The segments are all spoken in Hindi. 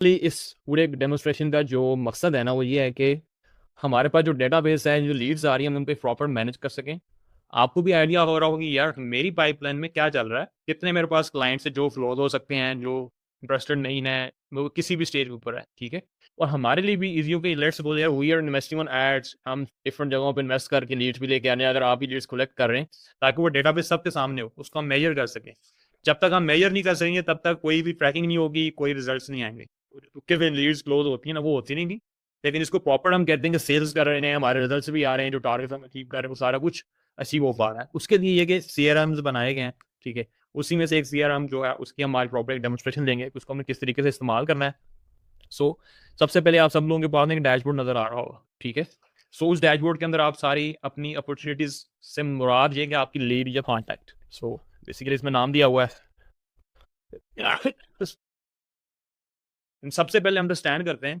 इस पूरे डेमोन्स्ट्रेशन का जो मकसद है ना वो ये है कि हमारे पास जो डेटाबेस है, जो लीड्स आ रही हैं, हम उनको प्रॉपर मैनेज कर सकें। आपको भी आइडिया हो रहा होगा कि यार मेरी पाइपलाइन में क्या चल रहा है, कितने मेरे पास क्लाइंट्स हैं जो फ्लोज हो सकते हैं, जो इंटरेस्टेड नहीं है, वो किसी भी स्टेज के ऊपर है, ठीक है? और हमारे लिए भी ईज़ी हो कि लेट्स सपोज़ यार we are investing on ads, हम डिफरेंट जगहों पे इन्वेस्ट करके लीड्स भी लेके आ रहे हैं, अगर आप ही लीड्स कलेक्ट कर रहे हैं, ताकि वो डेटाबेस सबके सामने हो, उसको हम मेजर कर सकें। जब तक हम मेजर नहीं कर सकेंगे, तब तक कोई भी ट्रैकिंग नहीं होगी, कोई रिजल्ट्स नहीं आएँगे। क्योंकि फिर लीड्स क्लोज़ होती है ना, वो होती नहीं गी। लेकिन इसको प्रॉपर हम कहते हैं कि सेल्स कर रहे हैं, हमारे रिजल्ट्स भी आ रहे हैं, जो टारगेट्स हम अचीव कर रहे हैं, वो सारा कुछ अचीव हो पा रहा है। उसके लिए ये कि सीआरएम्स बनाए गए हैं, ठीक है? उसी में से एक सीआरएम जो है, उसकी हम आज प्रॉपर एक डेमोन्स्ट्रेशन देंगे कि उसको हमने किस तरीके से इस्तेमाल करना है। सो सबसे पहले आप सब लोगों के पास ना एक डैशबोर्ड नज़र आ रहा होगा, ठीक है? सो उस डैशबोर्ड के अंदर आप सारी अपनी अपॉर्चुनिटीज़ से मुराद ये है कि आपकी लीड या कॉन्टैक्ट। सो बेसिकली इसमें नाम दिया हुआ है। सबसे पहले अंडरस्टैंड करते हैं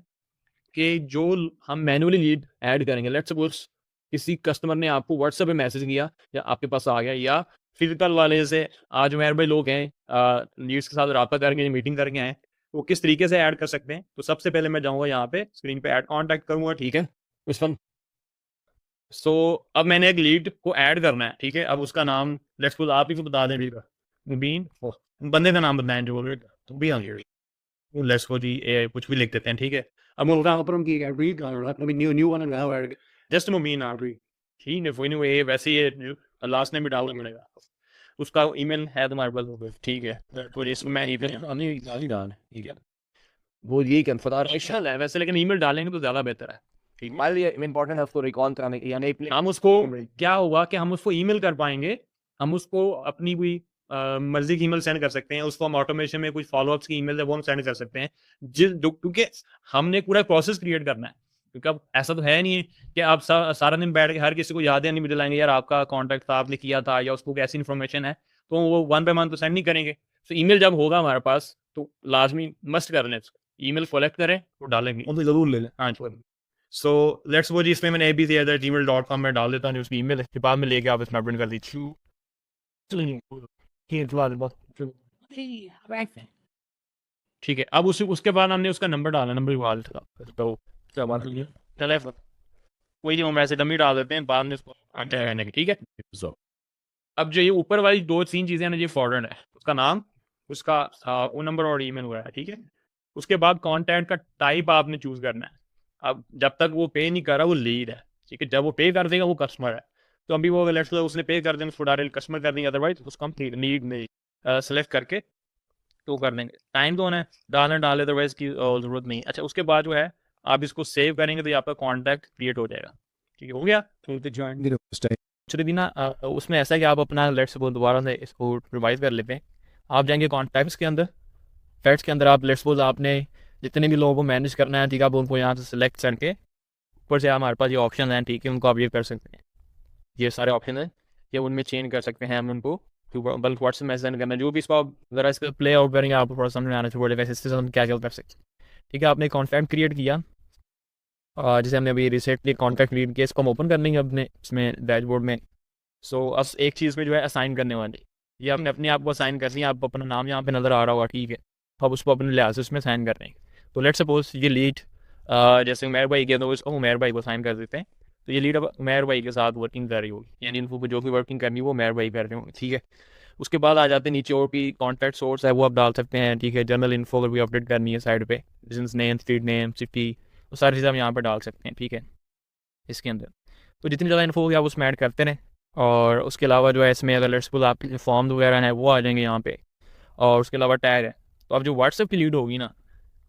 कि जो हम मैन्युअली लीड ऐड करेंगे, लेट्स सपोज किसी कस्टमर ने आपको व्हाट्सएप पे मैसेज किया या आपके पास आ गया, या फिजिकल वाले से आज मेहर भाई लोग हैं लीड्स के साथ रब्ता करके मीटिंग करके आए, वो किस तरीके से ऐड कर सकते हैं। तो सबसे पहले मैं जाऊंगा यहाँ पे स्क्रीन पे ऐड कॉन्टैक्ट करूंगा, ठीक है? उस पर सो अब मैंने एक लीड को ऐड करना है, ठीक है? अब उसका नाम लेट्स सपोज आप ही को बता दें, ठीक है? मुबीन बंदे का नाम बताएं जो तो भी लेट्स सपोज जी कुछ भी लिख देते हैं, ठीक है? अब मैं बोलता हूँ पर उनकी रीड कर रहा है, न्यू न्यू वन है जस्ट मुबीन आबरी, ठीक है? वो ये वैसे ही लास्ट नेम भी डालना पड़ेगा। उसका ईमेल है तुम्हारे पास होगा, ठीक है? तो इसमें मैं ईमेल नहीं डाल, ठीक है? वो यही कन्फर्मेशन है वैसे, लेकिन ईमेल डालेंगे तो ज़्यादा बेहतर है, ठीक है? मान लिया इम्पोर्टेंट है उसको रिकॉल कराने के, यानी हम उसको क्या होगा कि हम उसको ईमेल कर पाएंगे, हम उसको अपनी कोई मर्जी की ईमेल सेंड कर सकते हैं, उसको हम ऑटोमेशन में कुछ फॉलोअप्स की ईमेल है वो हम सेंड कर सकते हैं, जिस क्योंकि हमने पूरा प्रोसेस क्रिएट करना है। क्योंकि अब ऐसा तो है नहीं कि आप सारा दिन बैठ के हर किसी को याद नहीं दिलाएंगे यार आपका कॉन्टैक्ट था, आपने किया था, या उसको कैसी इन्फॉर्मेशन है, तो वो वन बाय वन तो सेंड नहीं करेंगे। तो ईमेल जब होगा हमारे पास तो लाजमी मस्ट कर लें, ईमेल कलेक्ट करें तो डालेंगे, उनको जरूर ले लें। हाँ, सो लेट्स वो जी इसमें मैंने abc@gmail.com में डाल देता हूँ जो उसकी ईमेल है, के बाद में लेके आप इसमें प्रिंट कर दीजिए। ठीक है, अब उसके बाद हमने उसका नंबर डाला, नंबर वाल तो टेलीफोन वही जो हम ऐसे डमी डाल देते हैं, बाद में इसको रहने की, ठीक है? so, अब जो ये ऊपर वाली दो तीन चीजें हैं ना, ये फॉरवर्ड है, उसका नाम, उसका वो नंबर और ईमेल हुआ है, ठीक है? उसके बाद कंटेंट का टाइप आपने चूज करना है। अब जब तक वो पे नहीं कर रहा वो लीड है, ठीक है? जब वो पे कर देगा वो कस्टमर है। तो अभी वो लेट्स से उसने पे कर देना, उसको डायरेक्ट कस्टमर कर देंगे, अदरवाइज उसको हम लीड में सेलेक्ट करके तो कर देंगे। टाइम तो है डालना डाले, अदरवाइज की जरूरत नहीं। अच्छा, उसके बाद जो है आप इसको सेव करेंगे तो ये आपका कॉन्टैक्ट क्रिएट हो जाएगा, ठीक है? हो गया तो ज्वाइन चलिए ना उसमें ऐसा है कि आप अपना लेट्स सपोज दोबारा से इसको रिवाइज कर लेते हैं। आप जाएंगे कॉन्टैक्ट्स के अंदर, फैक्ट्स के अंदर, आप लेट्स सपोज आपने जितने भी लोगों को मैनेज करना है, ठीक है? आप उनको यहाँ से सिलेक्ट करके ऊपर से हमारे पास ये ऑप्शन हैं, ठीक है? उनको आप ये कर सकते हैं, ये सारे ऑप्शन हैं, ये उनमें चेंज कर सकते हैं हम उनको, बल्कि व्हाट्सएप में सेंड करना जो भी इसको आप ज़रा इसका प्ले आउट करेंगे आपको थोड़ा समझ में आना चाहिए वैसे इससे हम क्या क्या कर सकते हैं, ठीक है? आपने कॉन्टैक्ट क्रिएट किया और जैसे हमने अभी रिसेंटली कॉन्टैक्ट क्रिएट किया, इसको हम ओपन कर लेंगे अपने इसमें डैशबोर्ड में। सो अब एक चीज़ में जो है असाइन करने वाली, ये आपने अपने आप को असाइन कर लिया, आप अपना नाम यहाँ पे नज़र आ रहा होगा, ठीक है? तो आप उसको अपने लिहाज से उसमें साइन कर रहे हैं। तो लेट सपोज ये लीड जैसे उमैर भाई के, तो उसको उमैर भाई को साइन कर देते हैं। तो ये लीड अब उमैर भाई के साथ वर्किंग कर रही होगी, यानी इनको जो भी वर्किंग करनी है वो उमैर भाई कर रहे होंगे, ठीक है? उसके बाद आ जाते हैं नीचे, और भी कॉन्टैक्ट सोर्स है वो आप डाल सकते हैं, ठीक है? जर्नल इन्फो अगर भी अपडेट करनी है साइड पे, business name, street name, city, वो सारी चीज़ें हम यहाँ पर डाल सकते हैं, ठीक है? इसके अंदर तो जितनी ज़्यादा इन्फो होगी आप उसमें ऐड करते रहें। और उसके अलावा जो है इसमें अगर लेट्स सपोज आपके फॉर्म वगैरह हैं वो आ जाएंगे यहाँ पे, और उसके अलावा टैग है। तो अब जो व्हाट्सएप की लीड होगी ना,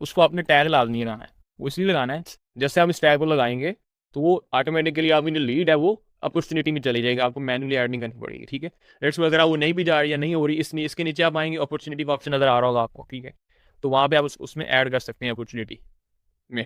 उसको आपने टैग लाजमी लगाना है, वो इसलिए लगाना है जैसे आप इस टैग को लगाएंगे तो वो ऑटोमेटिकली आपकी जो लीड है वो अपॉर्चुनिटी में चली जाएगी, आपको मैनुअली ऐड नहीं करनी पड़ेगी, ठीक है? लेट्स वगैरह वो नहीं भी जा रही या नहीं हो रही, इसमें इसके नीचे आप आएंगे, अपॉर्चुनिटी का ऑप्शन नज़र आ रहा होगा आपको, ठीक है? तो वहाँ पे आप उसमें ऐड कर सकते हैं अपॉर्चुनिटी में।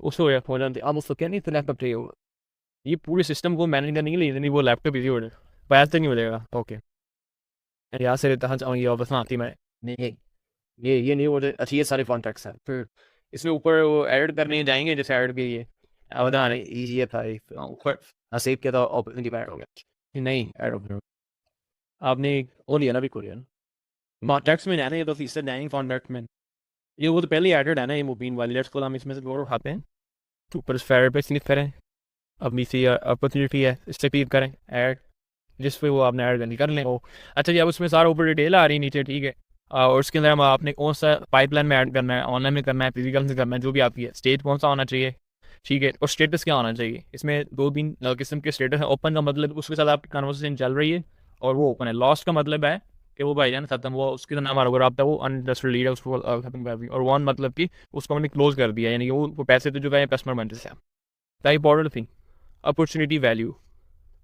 उसको हो जाती आप उसको क्या नहीं, तो लैपटॉप चाहिए होगा, ये पूरे सिस्टम को मैनेज करने के लिए, नहीं वो लैपटॉप इजी हो जाए, मोबाइल से नहीं हो जाएगा। ओके, यहाँ से रहता हूँ ये वापस आती मैं नहीं, ये नहीं होते। अच्छा, ये सारे कॉन्टैक्ट्स हैं, फिर इसमें ऊपर वो ऐड करने जाएंगे, जैसे ऐड के लिए अवधान ये था ऊपर सेव किया था, अपॉर्चुनिटी ऐड हो गया नहीं, ऐड हो गया। आपने वो लिया ना भी कोरियन कॉन्टैक्ट्स में है ना, ये तो फीसद नहीं कॉन्टैक्ट में, ये वो तो पहले ही एडेड है ना, ये मुबीन वाली। लेट्स को हम इसमें से और उठाते हैं, तो ऊपर फेयर पे क्लिक करें, अपनी सी अपॉर्चुनिटी है इस पर क्लिक करें ऐड, जिस पे वो आपने ऐड करनी कर लें वो। अच्छा जी, अब उसमें सारा ऊपर डिटेल आ रही है नीचे, ठीक है। और उसके अंदर हम आपने कौन सा पाइपलाइन में ऐड करना है, ऑनलाइन में करना है, फिजिकल से करना है, जो भी आपकी है, स्टेज कौन सा होना चाहिए, ठीक है, और स्टेटस क्या होना चाहिए। इसमें दो तीन किस्म के स्टेटस है। ओपन का मतलब उसके साथ आपकी कन्वर्सेशन चल रही है और वो ओपन है। लॉस्ट का मतलब है कि वो भाईजान खत्म, वो उसके नाम हमारा अगर आपका वो अनइंटरेस्टेड लीड है उसको खत्म कर दी। और वन मतलब कि उसको हमने क्लोज कर दिया, यानी कि वो पैसे तो जो है कस्टमर बनते से। The important thing opportunity value,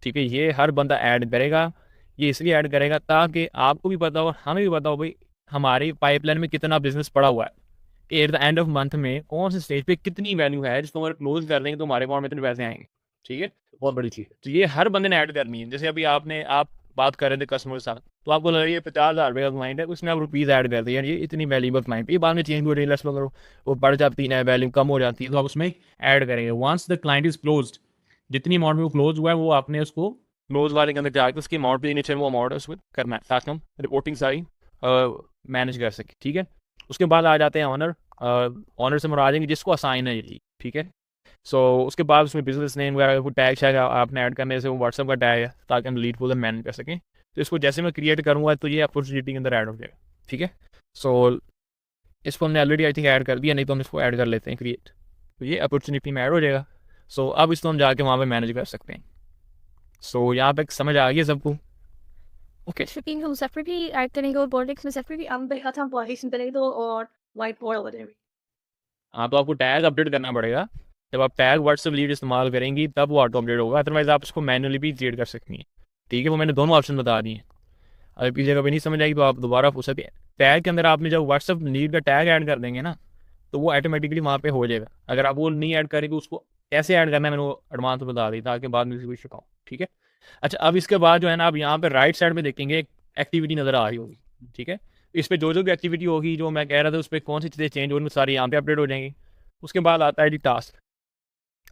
ठीक है, ये हर बंदा ऐड करेगा। ये इसलिए ऐड करेगा ताकि आपको भी पता हो, हमें भी पता हो भाई हमारी पाइपलाइन में कितना बिजनेस पड़ा हुआ है, at the end of month में कौन से स्टेज पे कितनी वैल्यू है, जिसको अगर क्लोज कर देंगे तो हमारे अकाउंट में इतने पैसे आएंगे, ठीक है। बहुत बड़ी चीज़, तो ये हर बंदे ने ऐड करनी है। जैसे अभी आप बात कर रहे थे कस्टमर के साथ, तो आपको लग रहा है ये 50,000 रुपये का क्लाइंट है, उसमें आप रुपीज़ ऐड कर दिए, ये इतनी वैल्यूबल क्लाइंट, ये बाद में चेंज हो रही है, वो बढ़ जाती है, वैल्यू कम हो जाती है, तो आप उसमें ऐड करेंगे। Once the client is close, जितनी अमाउंट में वो क्लोज हुआ है वो आपने उसको क्लोज वाले के अंदर जाकर उसकी अमाउंट भी नीचे वो अमाउंट है उसमें करना है, ताकि हम रिपोर्टिंग सारी मैनेज कर सकें, ठीक है। उसके बाद आ जाते हैं ऑनर। ऑनर से मुराद है जिसको असाइन है ये, ठीक है। सो उसके बाद उसमें बिजनेस नेम वगैरह को टैग शैग आपने ऐड करने से वो व्हाट्सअप का टैग है, ताकि हम लीड को मैनेज कर सकें। तो इसको जैसे मैं क्रिएट करूँगा तो ये अपॉर्चुनिटी के अंदर ऐड हो जाएगा, ठीक है। सो इसको हमने ऑलरेडी आई थिंक ऐड कर दिया, नहीं तो हम इसको ऐड कर लेते हैं क्रिएट, तो ये अपॉर्चुनिटी में ऐड हो जाएगा। सो अब इसको हम जाके वहाँ पे मैनेज कर सकते हैं। सो यहाँ पे समझ आ गई सबको? ओके, शिपिंग हम सेपरेटली ऐड करेंगे और बोर्डिंग्स में सेपरेटली हम देखा था पॉलिशन करेंगे तो और वाइट बोर्ड वगैरह। हाँ, तो आपको टैग अपडेट करना पड़ेगा। जब आप टैग व्हाट्सएप लीड इस्तेमाल करेंगी तब वो ऑटो अपडेट होगा, अदरवाइज आप उसको मैनुअली भी क्रिएट कर सकती हैं, ठीक है। वो मैंने दोनों ऑप्शन बता दिए हैं। अगर किसी जगह पे नहीं समझ आएगी तो आप दोबारा पूछ सकते हैं। टैग के अंदर आपने जब व्हाट्सएप लीड का टैग ऐड कर देंगे ना, तो वो ऑटोमेटिकली वहाँ पे हो जाएगा। अगर आप वो नहीं ऐड करेंगे, उसको कैसे ऐड करना है मैंने वो एडवांस बता दी, ताकि बाद में कोई शिकाओ, ठीक है। अच्छा, अब इसके बाद जो है ना, आप यहाँ पे राइट साइड में देखेंगे एक एक्टिविटी नज़र आ रही होगी, ठीक है। इस पर जो जो भी एक्टिविटी होगी जो मैं कह रहा था, उस पर कौन सी चीज़ें चेंज होंगी सारी यहाँ पे अपडेट हो जाएंगी। उसके बाद आता है जी टास्क।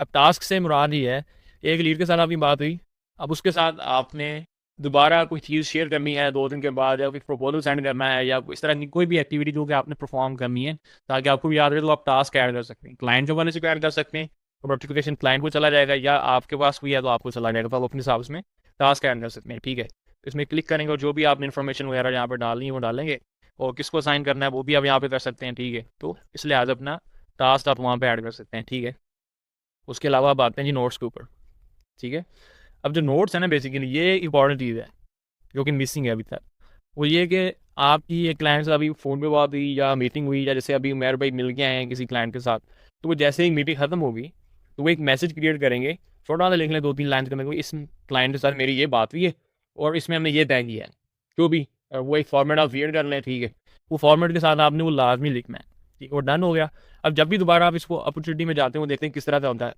अब टास्क से मुराद ही है, एक लीड के साथ आपकी बात हुई, अब उसके साथ आपने दोबारा कोई चीज़ शेयर करनी है 2 दिन के बाद, या कोई प्रपोजल सेंड करना है, या इस तरह की कोई भी एक्टिविटी जो कि आपने परफॉर्म करनी है ताकि आपको भी याद रहे, तो आप टास्क ऐड कर सकते हैं। क्लाइंट जो वाले से ऐड कर सकते हैं, तो नोटिफिकेशन क्लाइंट को चला जाएगा, या आपके पास कोई है तो आपको चला जाएगा, तो आप अपने हिसाब से टास्क ऐड कर सकते हैं, ठीक है। तो इसमें क्लिक करेंगे और जो भी आपने इन्फॉर्मेशन वगैरह यहाँ पर डालनी है वो डालेंगे, और किसको साइन करना है वो भी आप यहाँ पे कर सकते हैं, ठीक है। तो इस लिहाज अपना टास्क आप वहाँ पे ऐड कर सकते हैं, ठीक है। उसके अलावा अब आते हैं जी नोट्स के ऊपर, ठीक है। अब जो नोट्स है ना, बेसिकली ये इंपॉर्टेंट चीज़ है जो कि मिसिंग है अभी तक। वो ये कि आपकी ये क्लाइंट से अभी फ़ोन पे बात हुई या मीटिंग हुई, या जैसे अभी उमैर भाई मिल गए हैं किसी क्लाइंट के साथ, तो वो जैसे ही मीटिंग ख़त्म होगी तो वो एक मैसेज क्रिएट करेंगे, छोटा सा लिख लें 2-3 लाइन करने को, इस क्लाइंट के साथ मेरी ये बात हुई है और इसमें हमने ये तय किया है, जो भी वो एक फॉर्मेट आप क्रिएट कर लें, ठीक है। वो फॉर्मेट के साथ आपने वो लाजमी लिखना है, ठीक है। वो डन हो गया। अब जब भी दोबारा आप इसको अपॉर्चुनिटी में जाते हो देखते हैं किस तरह का होता है।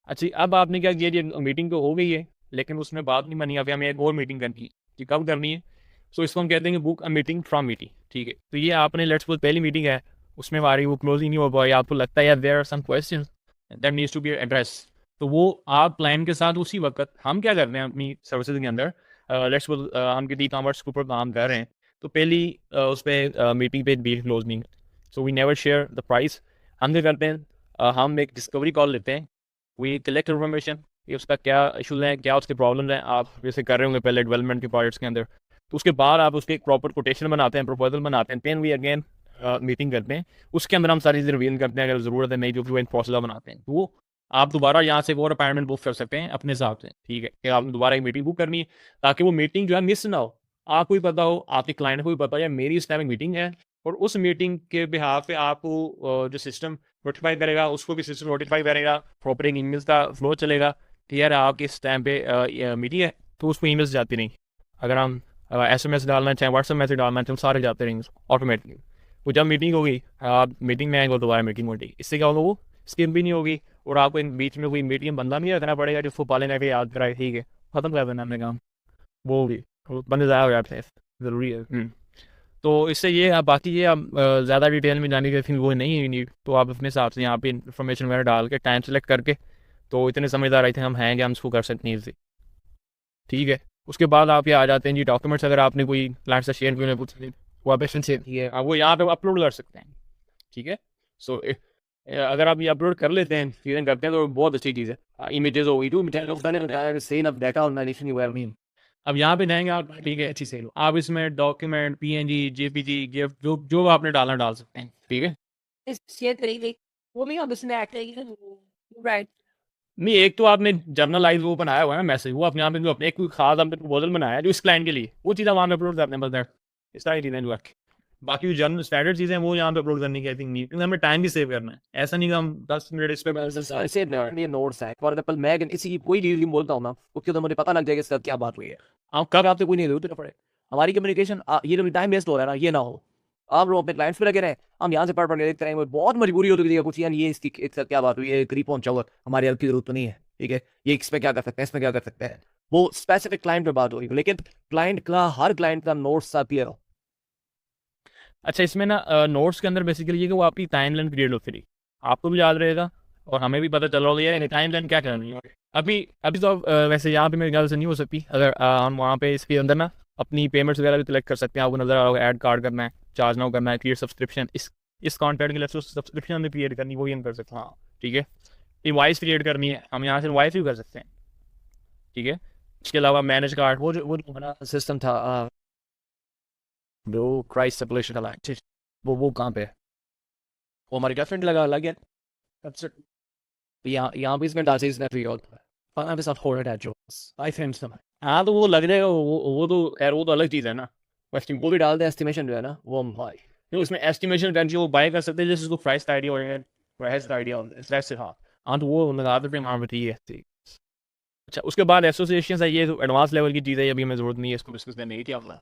अच्छा, अब आपने क्या किया, ये मीटिंग तो हो गई है लेकिन उसमें बात नहीं बनी, अभी हमें एक और मीटिंग करनी है, कि कब करनी है। सो इसको हम कहते हैं book a meeting from meeting, ठीक है। तो ये आपने लेट्स सपोज पहली मीटिंग है, उसमें हमारी वो क्लोज ही नहीं हो पाई, आपको लगता है यार there are some question that needs to be address, तो वो आप प्लान के साथ उसी वक्त हम क्या करते हैं अपनी सर्विसेज के अंदर, लेट्स सपोज हम किसी कॉमर्स के ऊपर काम कर रहे हैं, तो पहली उस पर मीटिंग पे डील क्लोज नहीं, so we never share the price. हम क्या करते हैं, हम एक डिस्कवरी कॉल लेते हैं, वी कलेक्ट इन्फॉर्मेशन कि उसका क्या इशूज़ हैं, क्या उसके प्रॉब्लम हैं, आप जैसे कर रहे होंगे पहले डेवलपमेंट के प्रोजेक्ट्स के अंदर। तो उसके बाद आप उसके एक प्रॉपर कोटेशन बनाते हैं, प्रपोजल बनाते हैं, देन वी अगेन मीटिंग करते हैं। उसके अंदर हम सारी चीज़ें रिवील करते हैं, अगर ज़रूरत है नहीं जो कि वो इन प्रोसेस बनाते हैं, तो वो आप दोबारा यहाँ से वो अपॉइंटमेंट बुक कर सकते हैं अपने हिसाब से, ठीक है। कि आपने दोबारा एक मीटिंग बुक करनी है ताकि वो मीटिंग जो है मिस ना हो, आपको भी पता हो, आपके क्लाइंट को भी पता हो, या मेरी इस टाइम एक मीटिंग है, और उस मीटिंग के बिहाफ पे आपको जो सिस्टम नोटिफाई करेगा उसको भी सिस्टम नोटिफाई करेगा, प्रॉपर एक ईमेल्स का फ्लो चलेगा कि यार आपके इस टाइम पे मीटिंग है, तो उसमें ईमेल्स जाती नहीं। अगर हम SMS डालना चाहें, व्हाट्सएप मैसेज डालना चाहें, सारे जाते रहेंगे ऑटोमेटिकली। वो जब मीटिंग होगी, आप मीटिंग में आएंगे दोबारा मीटिंग होगी, इससे क्या होगा, वो स्किप भी नहीं होगी, और आपको इन बीच में कोई मीटिंग बंदा नहीं रखना पड़ेगा जिसको पाले के याद कराए, ठीक है, ख़त्म कर देना हमने काम, वो भी बंदे ज़्यादा हो जाते हैं, ज़रूरी है। तो इससे ये आप बाकी ये आप ज़्यादा डिटेल में जाने की फिर वो नहीं है नीड, तो आप अपने हिसाब से यहाँ पे इन्फॉर्मेशन वगैरह डाल के टाइम सेलेक्ट करके, तो इतने समझदार आई थे हम हैं कि हम इसको कर सकते हैं इजी, ठीक है। उसके बाद आप ये आ जाते हैं जी डॉक्यूमेंट्स, अगर आपने कोई क्लाइंट से शेयर करना पूछ वो आप शेयर किए आप वो यहाँ पे अपलोड कर सकते हैं, ठीक है। सो अगर आप ये अपलोड कर लेते हैं, चीज़ें करते हैं, तो बहुत अच्छी चीज़ है। इमेजेस हो गई अब यहाँ पे जाएंगे आप, ठीक है, अच्छी सेल आप इसमें डॉक्यूमेंट पीएनजी जेपीजी गिफ्ट जो जो आपने डालना डाल सकते हैं, ठीक है। शेयर करेंगे वो भी हम इसमें ऐड करेंगे, राइट। नहीं, एक तो आपने जर्नलाइज वो बनाया हुआ है ना मैसेज, वो अपने आप में जो अपने एक कोई खास आपने प्रपोजल बनाया है जो इस क्लाइंट के लिए, वो चीज़ आप वहाँ पे अपलोड करते हैं बस दैट, इस सारी चीज़ें जो बाकी जो जर्नल स्टैंडर्ड चीज़ें हैं वो यहाँ पे अपलोड करने की आई थिंक नहीं, क्योंकि हमें टाइम भी सेव करना है। ऐसा नहीं कि हम 10 मिनट इस पे ऐसे नोट्स है फॉर एग्जांपल मैं किसी की कोई डील बोलता हूँ ना, उसके तो मुझे पता लग जाएगा इसका क्या बात हुई है। आप कब आपसे कोई नहीं जरूरत पड़े, हमारी कम्युनिकेशन ये जो टाइम वेस्ट हो रहा है ना, ये ना हो। आप लोग अपने क्लाइंट्स पे लगे रहे, हम यहाँ से पढ़ के देखते रहेंगे, बहुत मजबूरी होती है कुछ यार ये इसकी इसका क्या बात हुई है, करीब पहुंचा हुआ, हमारी हेल्प की जरूरत तो नहीं है, ठीक है, ये इस पे क्या कर सकते हैं, इसमें क्या कर सकते हैं, वो स्पेसिफिक क्लाइंट पे बात हो रही है। लेकिन क्लाइंट का हर क्लाइंट का नोट्स सा क्लियर हो। अच्छा, इसमें ना नोट्स के अंदर बेसिकली ये कि वो आपकी टाइमलाइन क्रिएट होती रही, आपको भी याद रहेगा और हमें भी पता चल रहा होगा यार टाइमलाइन क्या करनी है। अभी अभी तो वैसे यहाँ पे मेरे ख्याल से नहीं हो सकती, अगर हम वहाँ पे इसके अंदर ना अपनी पेमेंट्स वगैरह भी सिलेक्ट कर सकते हैं। आपको नजर आ रहा होगा ऐड कार्ड करना है, चार्ज नाउ करना है, क्रिएट सब्सक्रिप्शन, इस कॉन्टैक्ट के लिए सब्सक्रिप्शन हमें क्रिएट करनी, वो ही हम कर सकते हैं, हाँ ठीक है। इनवॉइस क्रिएट करनी है, हम यहाँ से इनवॉइस भी कर सकते हैं, ठीक है। इसके अलावा मैनेज कार्ड, वो जो हमारा सिस्टम था जो क्राइस सेपरेशन वाला है, वो कहाँ पे है, वो हमारी गर्लफ्रेंड लगा अलग है। यहाँ भी इसमें डाटा इसने फ्री होता है, पाना के साथ हो रहा है जो आई थिंक सम। हाँ तो वो लग जाएगा, वो तो यार वो तो अलग चीज़ है ना। वो भी डाल दे एस्टिमेशन जो है ना, वो हम भाई उसमें एस्टिमेशन करके वो बाय कर सकते हैं, जैसे उसको प्राइस का आइडिया और प्राइस का आइडिया वैसे, हाँ हाँ तो वो लगा देते हैं वहाँ पे, ठीक है। अच्छा, उसके बाद एसोसिएशन है, ये तो एडवांस लेवल की चीज़ है, अभी हमें ज़रूरत नहीं है इसको डिस्कस करने की, क्या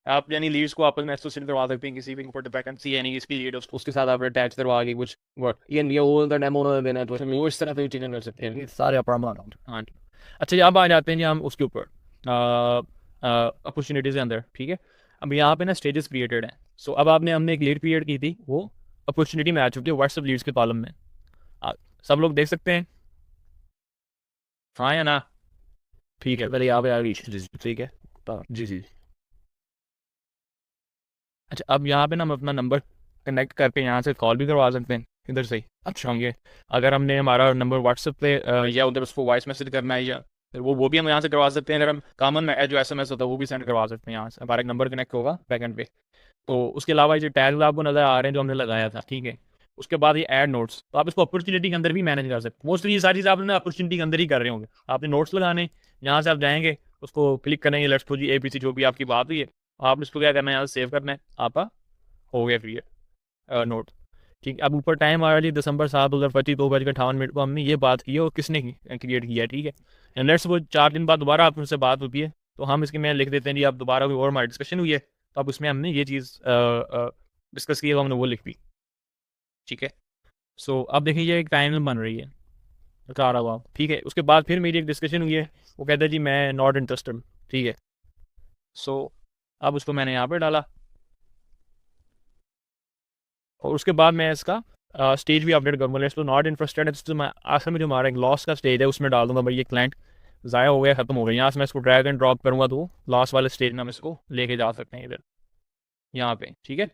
आप यानी लीड्स को आपस में एसोसिएट करवा सकते हैं किसी भी ऊपर वैकेंसी यानी इसकी लीड उसके साथ आप अटैच करवा के कुछ वर्क ये वो द डेमो देना, तो वो इस तरह से चीजें कर सकते हैं सारे अपार्टमेंट। हाँ अच्छा, अब आ जाते हैं हम उसके ऊपर अपॉर्चुनिटीज़ के अंदर, ठीक है। अब यहाँ पे ना स्टेजेस क्रिएटेड हैं। सो अब आपने हमने एक लीड क्रिएट की थी, वो अपॉर्चुनिटी में आ चुकी है व्हाट्सएप लीड्स के कॉलम में, सब लोग देख सकते हैं, हाँ या ना, ठीक है। पहले यहाँ पे आ गई, ठीक है जी जी। अच्छा, अब यहाँ पे ना हम अपना नंबर कनेक्ट करके यहाँ से कॉल भी करवा सकते हैं इधर से ही। अच्छा होंगे अगर हमने हमारा नंबर व्हाट्सएप पे या उधर उसको वॉइस मैसेज करना है, या फिर वो भी हम यहाँ से करवा सकते हैं। अगर हम कॉमन जो SMS होता है वो भी सेंड करवा सकते हैं यहाँ से, हमारा एक नंबर कनेक्ट होगा बैकएंड पे। तो उसके अलावा ये टैग आपको नज़र आ रहे हैं जो हमने लगाया था, ठीक है। उसके बाद ये ऐड नोट्स, तो आप इसको अपॉर्चुनिटी के अंदर भी मैनेज कर सकते हैं। मोस्टली ये सारी चीज़ आपने अपॉर्चुनिटी के अंदर ही कर रहे होंगे। आपने नोट्स लगाने, यहाँ से आप जाएंगे, उसको क्लिक करेंगे, लेट्स सपोज जी ABC जो भी आपकी बात हुई है, आपने इसको क्या करना है, यहाँ से सेव करना है, आपका हो गया फ्री है नोट, ठीक है। अब ऊपर टाइम आ रहा है दिसंबर 7/2025 2:58 को हमने ये बात की है और किसने क्रिएट किया है, ठीक है। लेट्स वो 4 दिन बाद दोबारा आप उनसे बात होती है, तो हम इसके में लिख देते हैं जी आप दोबारा कोई और हमारी डिस्कशन हुई है, तो अब उसमें हमने ये चीज़ डिस्कस की है, हमने वो लिख दी, ठीक है। सो अब देखिए ये एक टाइम बन रही है, बता रहा हुआ, ठीक है। उसके बाद फिर मेरी एक डिस्कशन हुई है, वो कहता है जी मैं नॉट इंटरेस्टेड, ठीक है। सो अब उसको मैंने यहाँ पर डाला और उसके बाद मैं इसका स्टेज भी अपडेट करूँगा। इसको नॉट इंटरेस्टेड है तो मैं आखिर में जो हमारा एक लॉस का स्टेज है उसमें डाल दूंगा, भाई ये क्लाइंट ज़ाया हो गया, ख़त्म हो गया। यहाँ से मैं इसको ड्रैग एंड ड्रॉप करूँगा तो लॉस वाले स्टेज में हम इसको लेके जा सकते हैं इधर, यहाँ पे, ठीक है।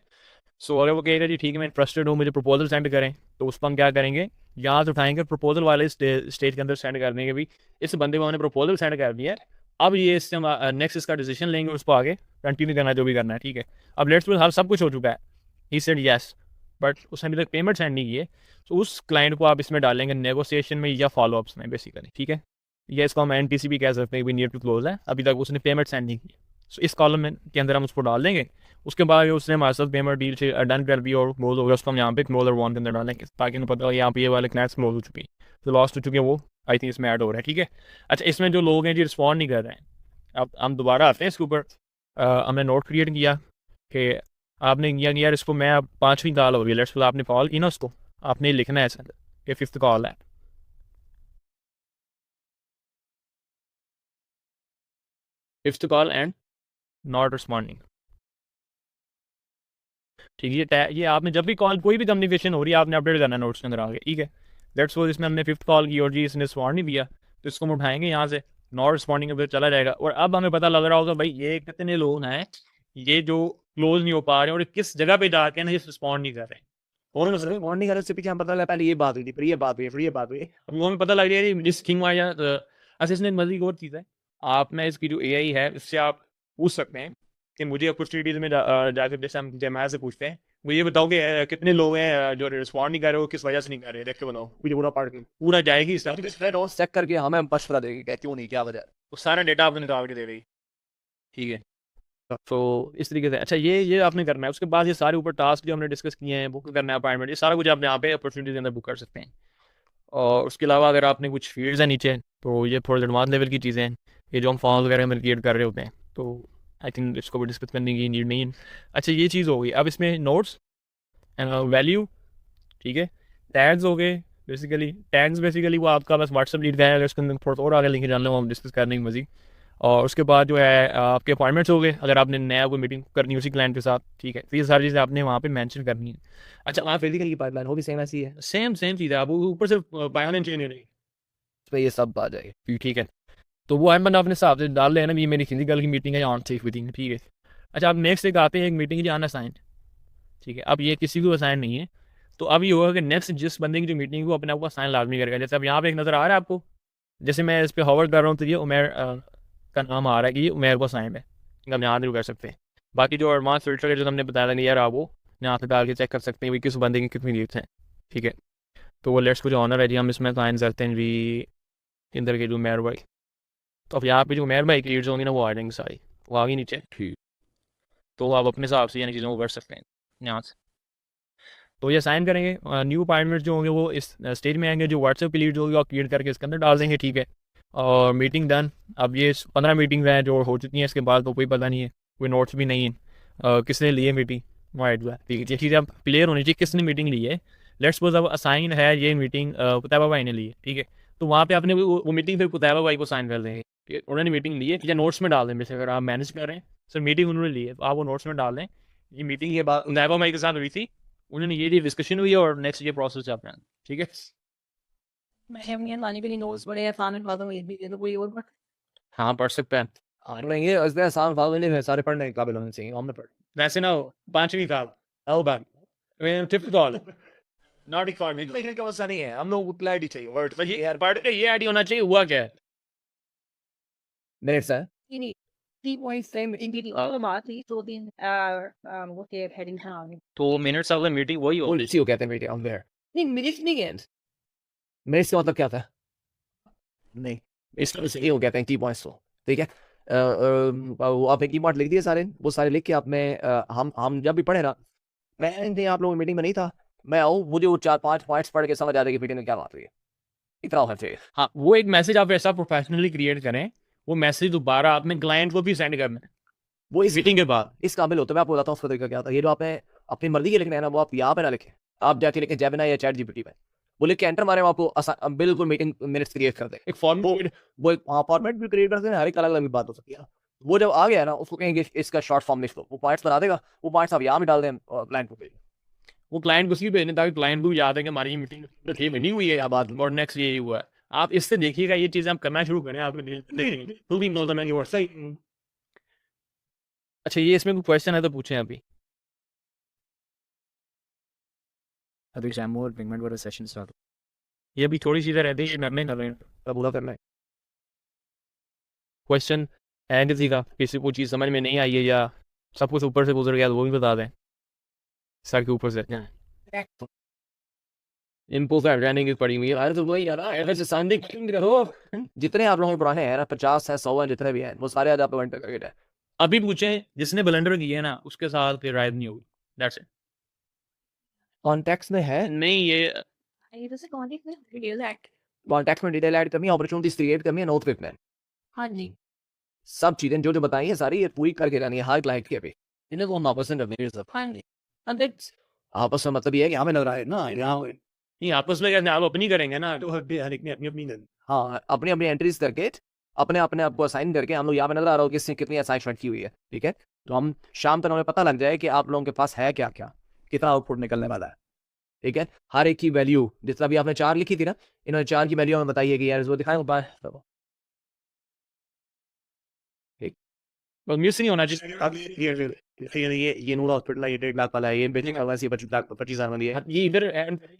सो अगर वो कहेगा जी ठीक है मैं इंटरेस्टेड हूँ, मुझे प्रपोजल सेंड करें, तो उस पर हम क्या करेंगे, यहाँ से उठाएंगे प्रपोजल वाले स्टेज के अंदर सेंड कर देंगे, भी इस बंदे को हमने प्रपोजल सेंड कर दिया है, अब ये इससे हम नेक्स्ट इसका डिसीजन लेंगे, उसको आगे कंटिन्यू करना है जो भी करना है, ठीक है। अब लेट्स सपोज हर सब कुछ हो चुका है, ही सेड यस, बट उसने अभी तक पेमेंट सेंड नहीं की है, तो उस क्लाइंट को आप इसमें डालेंगे नेगोशिएशन में या फॉलोअप्स में बेसिकली, ठीक है। या इसको हम NTC भी कह सकते हैं, भी नियर टू क्लोज है, अभी तक उसने पेमेंट सेंड नहीं की। सो इस कॉलम में के अंदर हम उसको डाल देंगे। उसके बाद उसने हमारे साथ पेमेंट डील से डन कर दी और क्लोज हो गया, उसको हम यहाँ पे क्लोजर 1 के अंदर डालेंगे, ताकि उन्हें पता हो यहाँ पे ये वाले क्लाइंट्स क्लोज हो चुकी है, तो लॉस्ट हो चुके हैं, वो आई थिंक इसमें ऐड हो रहा है, ठीक है। अच्छा, इसमें जो लोग हैं जो रिस्पॉन्ड नहीं कर रहे हैं, अब हम दोबारा आते हैं इसके ऊपर। हमने नोट क्रिएट किया कि आपने यार इसको मैं अब 5वीं कॉल हो रही है, लेट्स आपने कॉल की ना, उसको आपने लिखना है सर कि 5th कॉल है, 5th call and not responding, ठीक है। ये आपने जब भी कॉल कोई भी कम्युनिकेशन हो रही है आपने अपडेट करना है नोट्स के अंदर आगे, ठीक है। लेट्स सपोज इसमें हमने 5th कॉल की और जी इसने रिस्पॉन्ड नहीं दिया, तो इसको हम उठाएंगे यहाँ से नॉट रिस्पॉन्डिंग पे चला जाएगा। और अब हमें पता लग रहा होगा भाई ये कितने लोग हैं ये जो क्लोज नहीं हो पा रहे हैं और किस जगह पे जाके ना ये रिस्पॉन्ड नहीं कर रहे। और मॉर्निंग करने से पीछे हम पता लगा पहले ये बात हुई थी, फिर ये बात हुई, फिर ये बात हुई। अब वो हमें पता लग रहा है जिस किंग वाया असिस्टेंट मजीद और चीज़ है, आप में इसकी जो एआई है इससे आप पूछ सकते हैं कि मुझे अपॉर्चुनिटीज़ में जाकर जैसे हम जमाया से पूछते हैं वो ये बताओ कि कितने लोग हैं जो रिस्पॉन्ड नहीं कर रहे हो, किस वजह से नहीं कर रहे, देख के बताओ। मुझे पूरा पार्ट पूरा जाएगी इस तरह रोज चेक करके हमें मशवरा देगी कि क्यों नहीं, क्या वजह है। वो सारा डेटा आपने निकाल के दे देगी। ठीक है, तो इस तरीके से अच्छा ये आपने करना है। उसके बाद ये सारे ऊपर टास्क जो हमने डिस्कस किए हैं, बुक करना है अपॉइंटमेंट, ये सारा कुछ आप यहाँ पे अपॉर्चुनिटी के अंदर बुक कर सकते हैं। और उसके अलावा अगर आपने कुछ फील्ड्स हैं नीचे तो ये थोड़ा एडवांस लेवल की चीज़ें हैं, ये जो हम फॉर्म वगैरह में क्रिएट कर रहे होते हैं, तो आई थिंक इसको भी डिस्कस करने की नीड नहीं है। अच्छा ये चीज़ हो गई। अब इसमें नोट्स एंड वैल्यू, ठीक है, टैग्स हो गए। टैग्स बेसिकली वो आपका बस व्हाट्सअप लीड का है, अगर उसके अंदर थोड़ा और आगे लिंक जानना हो हम डिस्कस करने की मजीद। और उसके बाद जो है आपके अपॉइंटमेंट्स हो गए, अगर आपने नया कोई मीटिंग करनी है उसी क्लाइंट के साथ, ठीक है, तो ये सारी चीज़ें आपने वहाँ पे मेंशन करनी है। अच्छा वहाँ फिजिकल की पाइपलाइन वो भी सेम ऐसी है, सेम चीज़ है, आप ऊपर से बायान इंजीनियर नहीं, इस पर ये सब आ जाएगी। ठीक है। तो वो बंदा अपने हिसाब से डाल लेना, ये मेरी फिजिकल की मीटिंग है या ऑन सेफ मीटिंग है, ठीक है। अच्छा आप नेक्स्ट एक आते हैं, एक मीटिंग जो अनअसाइन, ठीक है। अब ये किसी को असाइन नहीं है, तो अब ये होगा कि नेक्स्ट जिस बंदे की जो मीटिंग है वो अपने आप को असाइन लाजमी करेगा। जैसे अब यहाँ पे एक नज़र आ रहा है आपको, जैसे मैं इस पर हॉवर कर रहा हूँ तो ये उमेर का नाम आ रहा है कि ये उमेर को असाइन है, हम यहाँ से कर सकते हैं। बाकी जो एडवांस फिल्टर है जो हमने बताया था कि यार आप वो यहाँ से डाल के चेक कर सकते हैं भाई किस बंदे की कितनी लीड्स हैं, ठीक है। तो वो लेट्स को जो ऑनर है जी हम इसमें साइन करते हैं जी इंदर के जो उमेर भाई। तो अब यहाँ पे जो उमेर भाई की लीड्स होंगी ना वो आ जाएंगी सारी, वो आ गई नीचे, ठीक। तो आप अपने हिसाब से यानी चीज़ों को कर सकते हैं यहाँ से। तो ये साइन करेंगे, न्यू अपॉइंटमेंट जो होंगे वो इस स्टेज में आएंगे, जो व्हाट्सएप की लीड होगी आप क्रिएट करके इसके अंदर डाल देंगे, ठीक है। और मीटिंग डन। अब ये 15 मीटिंग हैं जो हो चुकी हैं, इसके बाद तो कोई पता नहीं है, कोई नोट्स भी नहीं है किसने लिए मीटिंग, वाइट हुआ, ठीक है। ये चीज़ें अब क्लियर होनी चाहिए किसने मीटिंग ली है। लेट्स सपोज अब असाइन है ये मीटिंग कुतैबा भाई ने ली है, ठीक है। तो वहाँ पे आपने वो मीटिंग फिर कुतैबा भाई को साइन कर देंगे, ठीक है। उन्होंने मीटिंग ली है या नोट्स में डाल दें, जैसे अगर आप मैनेज कर रहे हैं सर मीटिंग उन्होंने ली है तो आप वो नोट्स में डाल दें। ये मीटिंग के बाद कुतैबा भाई के साथ हुई थी, उन्होंने ये डिस्कशन हुई है और नेक्स्ट ये प्रोसेस चल रहा है, ठीक है। मैं लाने के लिए नोट्स बड़े आसान बातों में भी तो कोई और हाँ पढ़ सकते हैं। पढ़ेंगे इसलिए आसान फाल नहीं है, सारे पढ़ने के काबिल होने चाहिए, हमने पढ़ वैसे ना 5वीं साल अलबन टिपिकल नॉट इकॉनमिक लिखने का मसला नहीं है, हम लोग को क्लैरिटी चाहिए वर्ड बस ये पढ़ के ये आईडी होना चाहिए हुआ क्या है। मिनट्स है। you need 3 points same in the other बात ही 2-3 वो के हेडिंग था आगे 2 मिनट्स अगले मीटिंग वही हो। वो इसी को कहते हैं मीटिंग ऑन देयर। नहीं मिनट्स नहीं है, मिनट्स का मतलब क्या था, नहीं इस तरह से ये हो कहते हैं की पॉइंट्स को, ठीक है। वो आप एक की पॉइंट लिख दिए सारे, वो सारे लिख के आप में हम जब भी पढ़े ना, मैं आप लोगों मीटिंग में नहीं था, मैं आऊँ मुझे वो 4-5 पॉइंट्स पढ़ के समझ आ जाए कि मीटिंग में क्या बात हुई है, इतना होना चाहिए। हाँ वो एक मैसेज आप ऐसा प्रोफेशनली क्रिएट करें, वो मैसेज दोबारा आपने क्लाइंट को भी सेंड करना है वो इस मीटिंग के बाद। इस काबिल होता है। मैं आपको बताता हूँ उसका तरीका क्या था। ये जो आपने अपनी मर्जी के लिखना है ना वो आप यहाँ पे ना लिखें, आप जाके लिखें जेमिना या चैट जीपीटी पे, वो लिख के एंटर मारे, आपको बिल्कुल मीटिंग मिनट्स क्रिएट कर दे। एक फॉर्मेट वो फॉर्मेट भी क्रिएट कर सकते हैं, हर एक अलग अलग बात हो सकती है। वो जब आ गया ना उसको कहेंगे इसका शॉर्ट फॉर्म लिख लो, वो पॉइंट्स बना देगा, वो पॉइंट्स आप यहाँ भी डाल दें क्लाइंट को भेज, वो क्लाइंट को उसकी भेजने ताकि क्लाइंट को याद है कि हमारी मीटिंग नहीं हुई है या बात और नेक्स्ट ये हुआ है। आप इससे देखिएगा ये चीज़ें आप करना शुरू करें, आप देखेंगे। अच्छा ये इसमें कोई क्वेश्चन है तो पूछें अभी। अभी एग्जाम और पेमेंट वाला सेशन स्टार्ट, ये अभी थोड़ी चीज़ें रहती है करने कर रहे हैं, पूरा करना है। क्वेश्चन है किसी का, किसी को चीज़ समझ में नहीं आई है या सब कुछ ऊपर से गुजर गया तो वो भी बता दें सर के ऊपर से। इम्पोज ट्रेनिंग पड़ी हुई है, अरे तो वही यार ऐसे सांडिक करो। जितने आप लोगों के पुराने हैं ना 50 है 100 है जितने भी हैं वो सारे आज आप लोग एंटर करके अभी पूछे जिसने ब्लेंडर किया है ना उसके साथ फिर राइड नहीं होगी, दैट्स इट। कॉन्टेक्स्ट में है नहीं ये ये तो से कॉन्टेक्ट में वीडियो दैट कॉन्टेक्स्ट में डिटेल ऐड करनी है, अपॉर्चुनिटीज क्रिएट करनी है, नोट लिखना है, हाँ जी सब चीजें जो जो बताई है सारी ये पूरी करके जानी है हर क्लाइंट के भी। इन्हें तो हम आपस में करनी है सब, हाँ जी and that's आपस में मतलब ये है कि हमें लग रहा है ना यहाँ नहीं आपस में क्या आप अपनी करेंगे ना तो हर एक ने अपनी अपनी हाँ अपनी अपनी एंट्रीज करके अपने अपने आपको असाइन करके हम लोग यहाँ पे नजर आ रहा हो कि इसने कितनी असाइनमेंट की हुई है, ठीक है। तो हम शाम तक हमें पता लग जाए कि आप लोगों के पास है क्या क्या, कितना आउटपुट निकलने वाला है, ठीक है। हर एक की वैल्यू जितना भी आपने 4 लिखी थी ना, इन्होंने 4 की वैल्यू हमें बताइए कि यार वो दिखाएं। बस मिस नहीं होना चाहिए। अब ये नूरा हॉस्पिटल है, ये 1.5 लाख वाला है, ये बेचिंग वाला है, ये 25,000 वाली है। ये इधर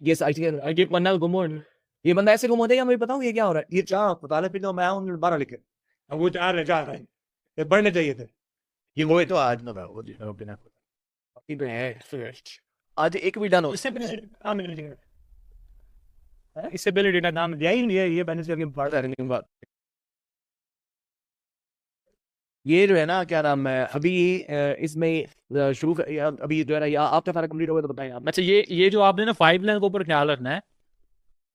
ये आई गेट वन नाउ गुम ऑन। ये बंदा ऐसे गुम होता है, या मैं बताऊं ये क्या हो रहा है? ये चाह पता पी लो, मैं हूं 12 लिखे, अब वो 4 है, 4 है, ये बढ़ने चाहिए थे। ये वो तो आज ना वो बिना आज एक भी डन हो। इससे पहले डेटा नाम दिया ही नहीं है, ये मैंने से बात करने के बाद ये जो है ना, क्या नाम है, अभी इसमें शुरू अभी जो है ना, या आपका सारा कंप्लीट हो गया तो बताएं आप। अच्छा, ये जो आपने ना 5 लाइन के ऊपर ख्याल रखना है।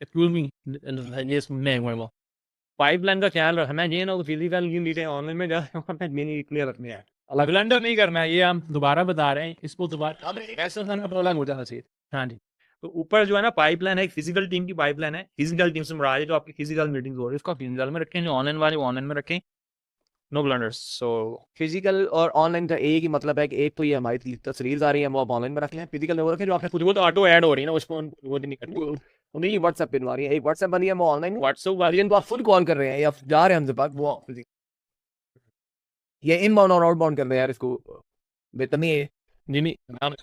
एक्सक्यूज मी, ये मैं वो 5 लाइन का ख्याल रखना है। ये ना फिजिकल की मीटिंग ऑनलाइन में जा मैंने क्लियर रखनी है, अलग ब्लेंडर नहीं करना है, ये हम दोबारा बता रहे हैं इसको दोबारा। ऐसा ना प्रॉब्लम हो जाना चाहिए। हाँ जी, तो ऊपर जो है ना पाइपलाइन है, एक फिजिकल टीम की पाइपलाइन है, फिजिकल टीम से मुराद है जो आपकी फिजिकल मीटिंग्स हो रही है, इसको फिजिकल में रखें, जो ऑनलाइन वाले ऑनलाइन में रखें, नो ब्लेंडर्स। सो फिजिकल और ऑनलाइन का एक ही मतलब है कि एक तो ये हमारी तस्वीर आ रही है, वो आप ऑनलाइन में रख लें, फिजिकल में वो रखें जो आपने कुछ वो तो ऑटो ऐड हो रही है ना, उसको वो नहीं करनी। नहीं व्हाट्सएप पे आ रही है, एक व्हाट्सएप बनी है, वो ऑनलाइन व्हाट्सएप वाली जिनको आप खुद कॉल कर रहे हैं या जा रहे हैं हमसे पास, वो ये इनबाउंड और आउटबाउंड कर रहे हैं यार, इसको बेतमी नहीं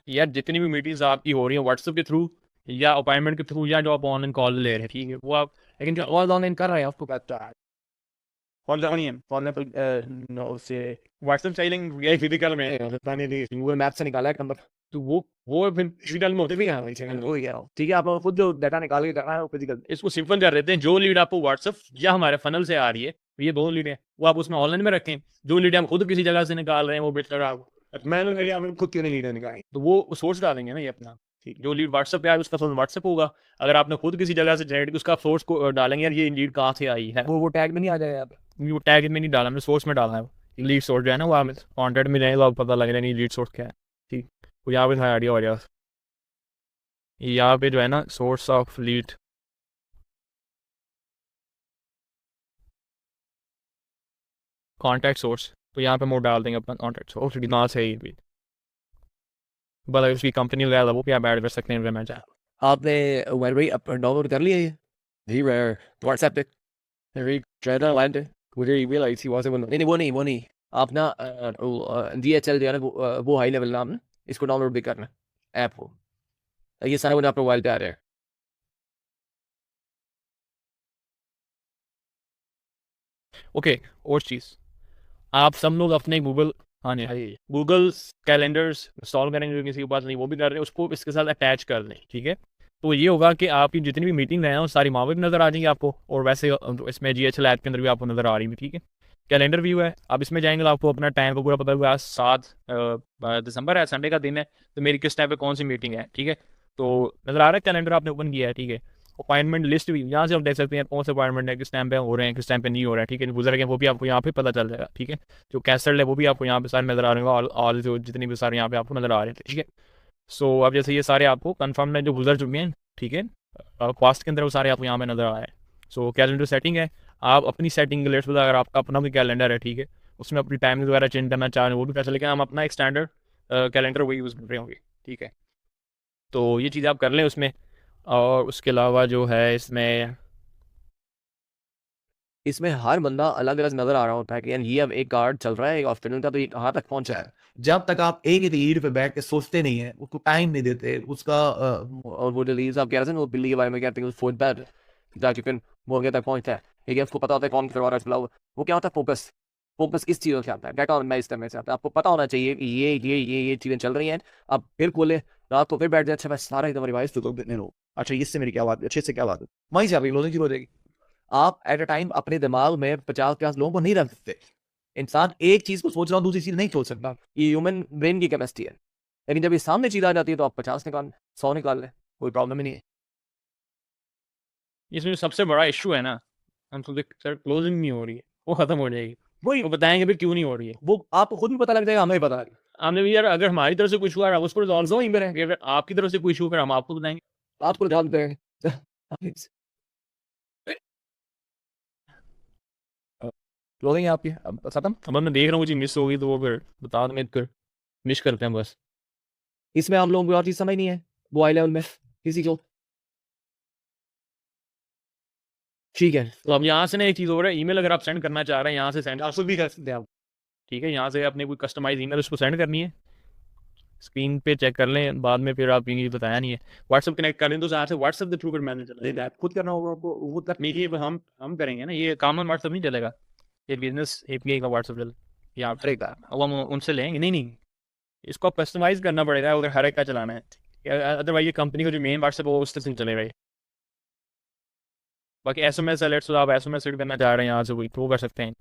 यार, जितनी भी मीटिंग्स आपकी हो रही हैं व्हाट्सएप के थ्रू या अपॉइंटमेंट के थ्रू या जो आप ऑनलाइन कॉल ले रहे हैं, ठीक है, वो आप लेकिन जो ऑनलाइन कर रहे हैं आपको पता है कॉल नहीं है, कॉल नो से व्हाट्सएप चाहिए या फिजिकल में, गूगल मैप से निकाला है नंबर, तो वो फिर फिजिकल में होते भी हैं। ठीक है, आप खुद जो डाटा निकाल के करना है वो फिजिकल। इसको सिंपल कर देते हैं, जो लीड आपको व्हाट्सएप या हमारे फनल से आ रही है, ये दो लीड है, वो आप उसमें ऑनलाइन में रखें। जो लीड हम खुद किसी जगह से निकाल रहे हैं वो बेटर आपको, मैंने खुद क्यों नहीं लीडर निकाली, तो वो सोर्स डालेंगे ना ये अपना। ठीक, जो लीड व्हाट्सएप पे आए उसका सोर्स व्हाट्सएप होगा। अगर आपने खुद किसी जगह से जनरेट उसका सोर्स को डालेंगे, यार ये लीड कहाँ से आई है, वो टैग में नहीं आ जाएगा, वो टैग में नहीं डाला, हमने सोर्स में डाला है। लीड सोर्स जो है ना वो हमें कॉन्टेक्ट में रहेगा, पता लग रहा है नहीं लीड सोर्स क्या है। ठीक, तो यहाँ पे आइडिया हो जाएगा। यहाँ पे जो है ना source of lead, contact source, तो यहाँ पे हम डाल देंगे अपना कॉन्टैक्ट सोर्स ना से ही भी, बट अगर उसकी कंपनी वगैरह वो भी आप ऐड कर सकते हैं मैं चाहे। आपने वेरी अप डाउनलोड कर लिया ये जी व्हाट्सएप पे वेरी ट्रेडर लैंड मुझे ईमेल आई थी वहाँ से, नहीं वो नहीं आप ना DHL जो है ना वो हाई लेवल नाम ना, इसको डाउनलोड भी करना ऐप को, ये सारा मुझे आपको मोबाइल पे आ रहा है। ओके, और चीज़, आप सब लोग अपने गूगल, हाँ नहीं गूगल कैलेंडर्स इंस्टॉल करेंगे, किसी के पास नहीं वो भी कर रहे हैं, उसको इसके साथ अटैच कर लें। ठीक है, तो ये होगा कि आपकी जितनी भी मीटिंग रहे हैं वो सारी वहाँ पर नज़र आ जाएंगी आपको, और वैसे इसमें GHL ऐप के अंदर भी आपको नज़र आ रही है। ठीक है, कैलेंडर व्यू है, आप इसमें जाएंगे तो आपको अपना टाइम का पूरा पता होगा। आज 7 दिसंबर है, संडे का दिन है, तो मेरी किस टाइम पे कौन सी मीटिंग है। ठीक है, तो नज़र आ रहा है कैलेंडर आपने ओपन किया है। ठीक है, अपॉइंटमेंट लिस्ट भी यहाँ से आप देख सकते हैं कौन से अपॉइंटमेंट है, किस टाइम पे हो रहे हैं, किस टाइम पे नहीं हो रहा है। ठीक है, गुजर गए वो भी आपको यहाँ पे पता चल जाएगा। ठीक है, जो कैंसल्ड है वो भी आपको यहाँ पे सारे नज़र आ रहे हैं, ऑल जो जितनी भी सारे यहाँ पे आपको नज़र आ रहे हैं। ठीक है, सो अब जैसे ये सारे आपको कन्फर्म है जो गुजर चुके हैं, ठीक है, पास्ट के अंदर वो सारे आपको यहाँ पे नज़र आ रहे हैं। सो कैलेंडर सेटिंग है, आप अपनी सेटिंग के लिए अगर आपका अपना भी कैलेंडर है, ठीक है, उसमें अपनी टाइमिंग वगैरह चेंज करना चाह रहे हैं वो भी कर सकते, लेकिन हम अपना एक स्टैंडर्ड कैलेंडर वही यूज़ कर रहे होंगे। ठीक है, तो ये चीज़ आप कर लें उसमें। और उसके अलावा जो है इसमें हर बंदा अलग अलग नजर आ रहा होता है कि यार ये अब एक कार्ड चल रहा है एक हॉस्पिटल का, तो ये कहाँ तक पहुंचा है। जब तक आप एक ही रीड पे बैठ के सोचते नहीं है, उसको टाइम नहीं देते उसका और वो रिलीज आप कह रहे थे वो बिल्ली के बारे में कहते हैं फोन पैड ताकि फिर मुर्गे तक पहुंचता है, ठीक है, उसको पता होता है कौन करवा रहा है, वो क्या होता है फोकस, फोकस इस चीज़ों से आता है, डाटा ऑर्गेनाइज करने से आता है। आपको पता होना चाहिए कि ये चीज़ें चल रही हैं, आप फिर खोले रात को फिर बैठ जाए, अच्छा मैं सारा एकदम रिवाइज तो देने लो, अच्छा इससे मेरी क्या बात है, अच्छे से क्या बात है, वहीं से लोगों की हो जाएगी। आप एट अ टाइम अपने दिमाग में 50 लोगों को नहीं रख सकते। इंसान एक चीज को सोच रहा हूँ दूसरी चीज नहीं सोच सकता, ये ह्यूमन ब्रेन की कैपेसिटी है। लेकिन जब ये सामने चीज आ जाती है तो आप 50 निकाल 100 निकाल लें, कोई प्रॉब्लम ही नहीं है। इसमें सबसे बड़ा इशू है ना, हम तो सर क्लोजिंग नहीं हो रही है, वो खत्म हो जाएगी, वही वो बताएंगे भी क्यों नहीं हो रही है, वो आपको खुद भी पता लग जाएगा, हमें भी पता लग हमने भी यार अगर हमारी तरफ से कुछ हुआ है उसको रिजॉल्व हो ही मेरे, अगर आपकी तरफ से कोई इशू फिर हम आपको बताएंगे, आपको जानते हैं क्लोजिंग है आपकी अब खत्म। अब मैं देख रहा हूँ जी मिस हो गई तो वो फिर बता दें कर मिस करते हैं बस। इसमें हम लोगों को और चीज समझ नहीं है वो हाई लेवल में किसी को, ठीक है। तो अब यहाँ से ना एक चीज़ हो रहा है, ईमेल अगर आप सेंड करना चाह रहे हैं यहाँ से सेंड आप भी कर सकते हैं आप ठीक है, यहाँ से आपने कोई कस्टमाइज ईमेल उसको सेंड करनी है, स्क्रीन पे चेक कर लें, बाद में फिर आप ये बताया नहीं है व्हाट्सअप कनेक्ट कर लें तो यहाँ से व्हाट्सअप के थ्रू फिर मैंने चला ऐप खुद करना होगा आपको, वो तक मीडिया पर हम करेंगे ना, ये कॉमन व्हाट्सअप नहीं चलेगा, ये बिजनेस एपीआई का व्हाट्सअप चल या करेगा, अब हम उनसे लेंगे नहीं, इसको कस्टमाइज करना पड़ेगा, उधर हर एक का चलाना है, अदरवाइज ये कंपनी का जो मेन व्हाट्सएप है वो उससे चलेगा ही। बाकी SMS अलर्ट, तो आप SMS सेट करना चाह रहे हैं यहाँ से वही तो वो कर सकते हैं,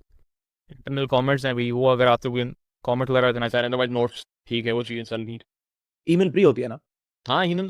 इंटरनल कमेंट्स हैं भाई, वो अगर आपसे कोई कमेंट वगैरह देना चाह रहे हैं, अदरवाइज नोट्स ठीक है, वो चीज़ें चल नहीं। ईमेल फ्री होती है ना? हाँ, ईमेल